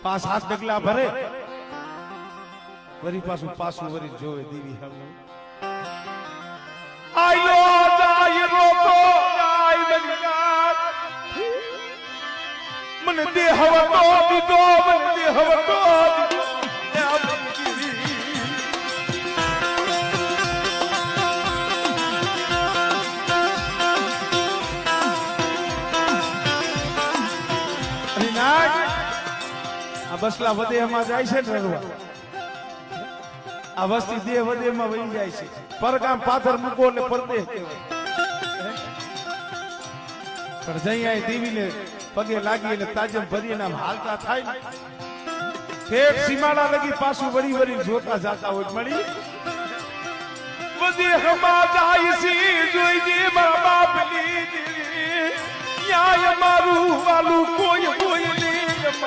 पास हाथ डगला भरे worry Pasu worry जोवे दीवी हम आइलो जाय रोको जाय बलिदान मन दे हवा तो दो मन दे हवा तो बसला वदे में जाय छे रगवा आ वस्ती दे वदे में वही जाय छे परगाम पाथर मुको ने परदे पर जई आई देवी ने पगे लागी ने ताजम भरी ने हालता थाय ठेठ सीमाड़ा लगी पासू वरी वरी जोता जाता हो मળી वदे हमा जाय सी जोई दे बाबा बली न्याय मारू वालू कोई कोई ने